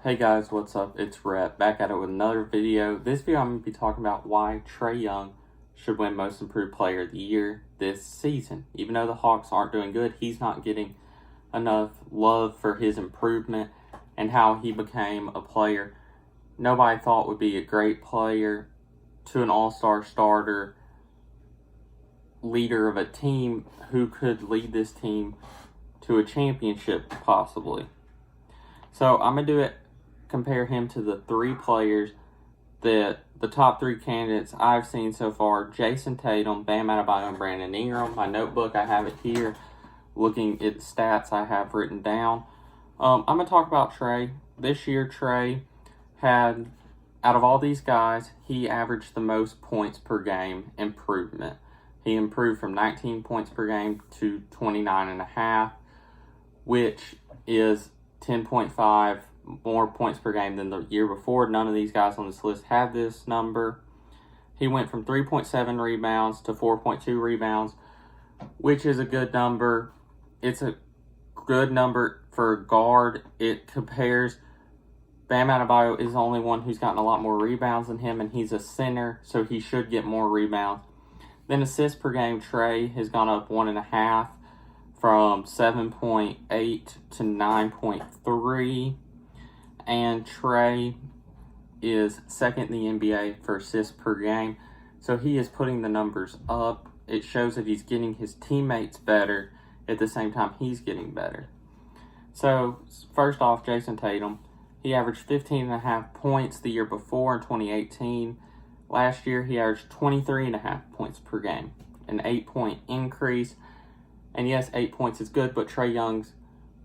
Hey guys, what's up? It's Rhett back at it with another video. This video I'm going to be talking about why Trae Young should win Most Improved Player of the Year this season. Even though the Hawks aren't doing good, he's not getting enough love for his improvement and how he became a player nobody thought would be a great player to an all-star starter, leader of a team who could lead this team to a championship possibly. So I'm going to do it. Compare him to the three players that the top three candidates I've seen so far: Jason Tatum, Bam Adebayo, and Brandon Ingram. My notebook, I have it here. Looking at the stats I have written down. I'm going to talk about Trae. This year, Trae had, out of all these guys, he averaged the most points per game improvement. He improved from 19 points per game to 29.5, which is 10.5 more points per game than the year before. None of these guys on this list have this number. He went from 3.7 rebounds to 4.2 rebounds, which is a good number. It's a good number for a guard. It compares. Bam Adebayo is the only one who's gotten a lot more rebounds than him, and he's a center, so he should get more rebounds. Then assists per game, Trae has gone up 1.5 from 7.8 to 9.3. And Trae is second in the NBA for assists per game. So he is putting the numbers up. It shows that he's getting his teammates better at the same time he's getting better. So first off, Jason Tatum. He averaged 15.5 points the year before in 2018. Last year, he averaged 23.5 points per game, an 8-point increase. And yes, 8 points is good, but Trae Young's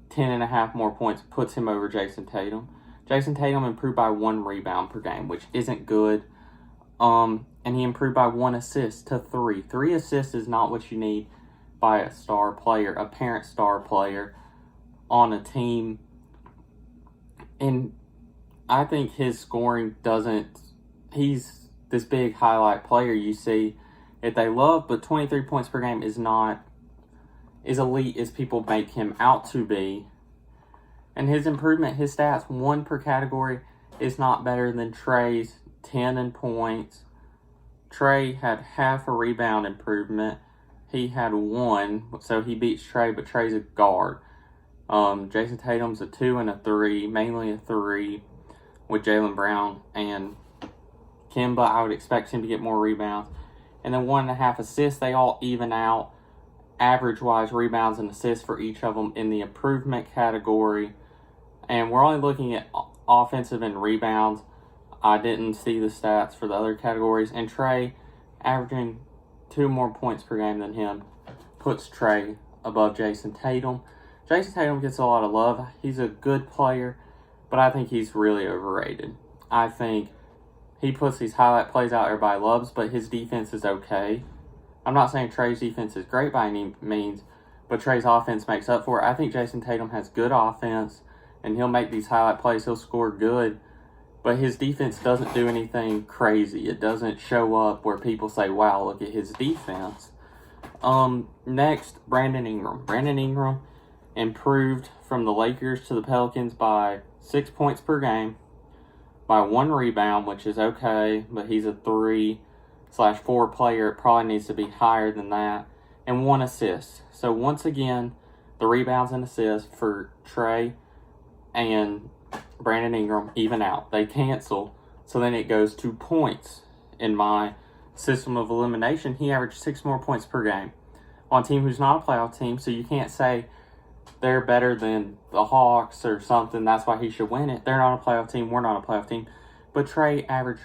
10.5 more points puts him over Jason Tatum. Jason Tatum improved by 1 rebound per game, which isn't good. And he improved by 1 assist to 3. 3 assists is not what you need by a star player, a parent star player on a team. And I think his scoring doesn't, he's this big highlight player you see that they love, but 23 points per game is not as elite as people make him out to be. And his improvement, his stats, 1 per category, is not better than Trae's 10 in points. Trae had half a rebound improvement. He had 1, so he beats Trae, but Trae's a guard. Jason Tatum's a 2 and a 3, mainly a 3, with Jaylen Brown and Kemba. I would expect him to get more rebounds. And then 1.5 assists. They all even out average-wise rebounds and assists for each of them in the improvement category. And we're only looking at offensive and rebounds. I didn't see the stats for the other categories. And Trae, averaging 2 more points per game than him, puts Trae above Jason Tatum. Jason Tatum gets a lot of love. He's a good player, but I think he's really overrated. I think he puts these highlight plays out everybody loves, but his defense is okay. I'm not saying Trae's defense is great by any means, but Trae's offense makes up for it. I think Jason Tatum has good offense, and he'll make these highlight plays. He'll score good, but his defense doesn't do anything crazy. It doesn't show up where people say, wow, look at his defense. Next, Brandon Ingram. Brandon Ingram improved from the Lakers to the Pelicans by 6 points per game, by 1 rebound, which is okay, but he's a 3/4 player. It probably needs to be higher than that, and 1 assist. So once again, the rebounds and assists for Trae and Brandon Ingram even out. They cancel, so then it goes to points. In my system of elimination, he averaged 6 more points per game on a team who's not a playoff team, so you can't say they're better than the Hawks or something. That's why he should win it. They're not a playoff team. We're not a playoff team. But Trae averaged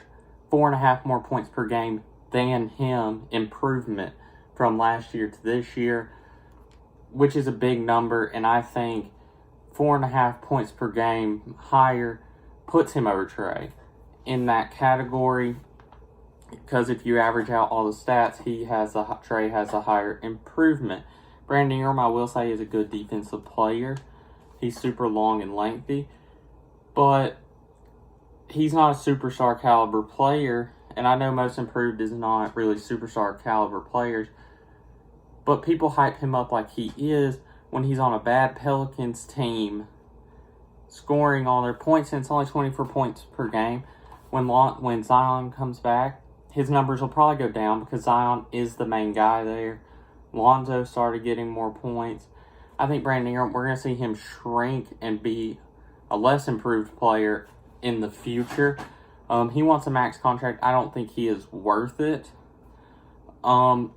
4.5 more points per game than him, improvement from last year to this year, which is a big number. And I think 4.5 points per game higher puts him over Trae in that category. Because if you average out all the stats, Trae has a higher improvement. Brandon Ingram, I will say, is a good defensive player. He's super long and lengthy, but he's not a superstar caliber player. And I know most improved is not really superstar caliber players, but people hype him up like he is when he's on a bad Pelicans team scoring all their points, and it's only 24 points per game. When Zion comes back, his numbers will probably go down because Zion is the main guy there. Lonzo started getting more points. I think Brandon Ingram, we're going to see him shrink and be a less improved player in the future. He wants a max contract. I don't think he is worth it. And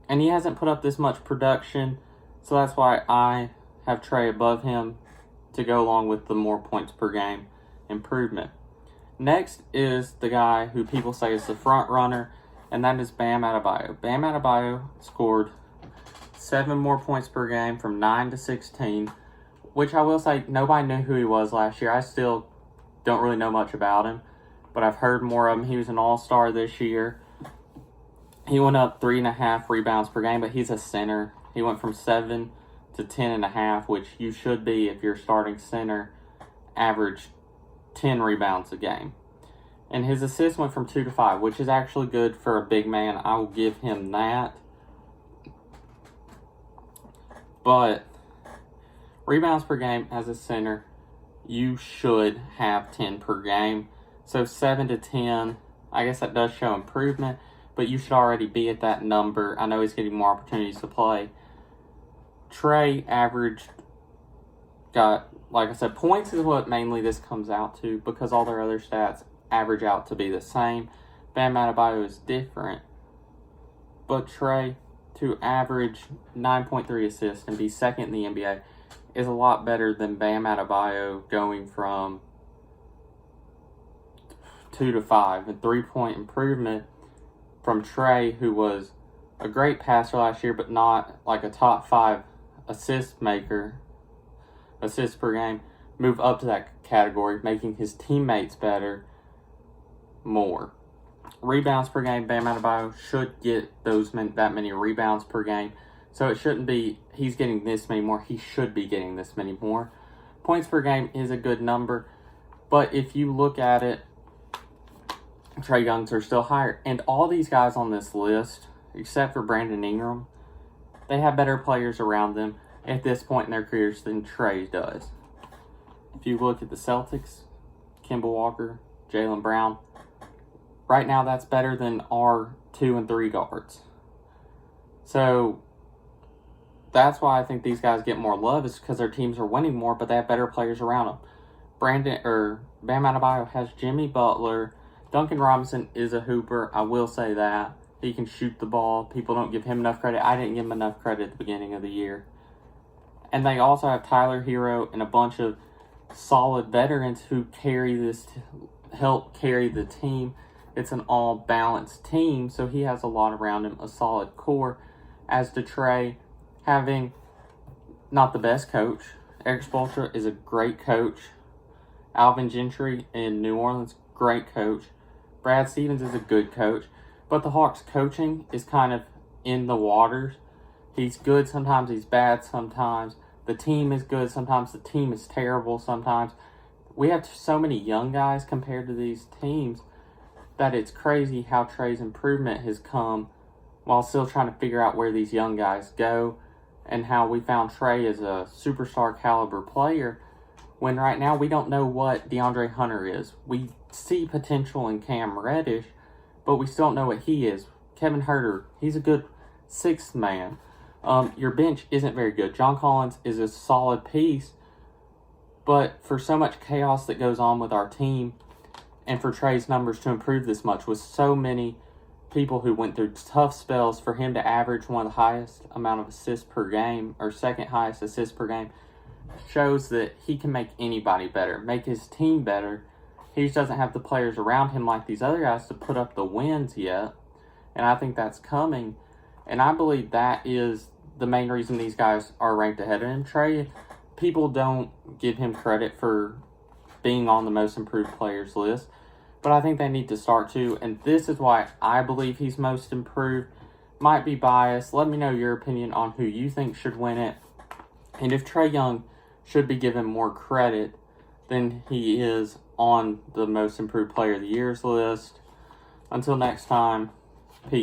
he hasn't put up this much production, so that's why I have Trae above him to go along with the more points per game improvement. Next is the guy who people say is the front runner, and that is Bam Adebayo. Bam Adebayo scored 7 more points per game from 9 to 16, which I will say nobody knew who he was last year. I still don't really know much about him, but I've heard more of him. He was an all-star this year. He went up 3.5 rebounds per game, but he's a center. He went from 7 to 10.5, which you should be if you're starting center, average 10 rebounds a game. And his assists went from 2 to 5, which is actually good for a big man. I will give him that. But rebounds per game as a center, you should have 10 per game. So 7 to 10, I guess that does show improvement, but you should already be at that number. I know he's getting more opportunities to play. Trae averaged, like I said, points is what mainly this comes out to because all their other stats average out to be the same. Bam Adebayo is different. But Trae, to average 9.3 assists and be second in the NBA is a lot better than Bam Adebayo going from 2 to 5. A 3-point improvement from Trae, who was a great passer last year, but not like a top 5 assist maker, assists per game, move up to that category, making his teammates better more. Rebounds per game, Bam Adebayo should get that many rebounds per game. So it shouldn't be he's getting this many more. He should be getting this many more. Points per game is a good number. But if you look at it, Trae Young's are still higher. And all these guys on this list, except for Brandon Ingram, they have better players around them at this point in their careers than Trae does. If you look at the Celtics, Kemba Walker, Jaylen Brown, right now that's better than our 2 and 3 guards. So that's why I think these guys get more love, is because their teams are winning more, but they have better players around them. Bam Adebayo has Jimmy Butler. Duncan Robinson is a hooper, I will say that. He can shoot the ball. People don't give him enough credit. I didn't give him enough credit at the beginning of the year. And they also have Tyler Hero and a bunch of solid veterans who help carry the team. It's an all-balanced team, so he has a lot around him, a solid core. As to Trae, having not the best coach. Eric Spoelstra is a great coach. Alvin Gentry in New Orleans, great coach. Brad Stevens is a good coach. But the Hawks' coaching is kind of in the waters. He's good sometimes, he's bad sometimes. The team is good sometimes, the team is terrible sometimes. We have so many young guys compared to these teams that it's crazy how Trae's improvement has come while still trying to figure out where these young guys go, and how we found Trae as a superstar caliber player when right now we don't know what DeAndre Hunter is. We see potential in Cam Reddish, but we still don't know what he is. Kevin Huerter, he's a good sixth man. Your bench isn't very good. John Collins is a solid piece, but for so much chaos that goes on with our team, and for Trae's numbers to improve this much with so many people who went through tough spells, for him to average one of the highest amount of assists per game, or second highest assists per game, shows that he can make anybody better, make his team better. He just doesn't have the players around him like these other guys to put up the wins yet, and I think that's coming. And I believe that is the main reason these guys are ranked ahead of him. Trae, people don't give him credit for being on the most improved players list, but I think they need to start to, and this is why I believe he's most improved. Might be biased. Let me know your opinion on who you think should win it, and if Trae Young should be given more credit than he is on the most improved player of the year's list. Until next time,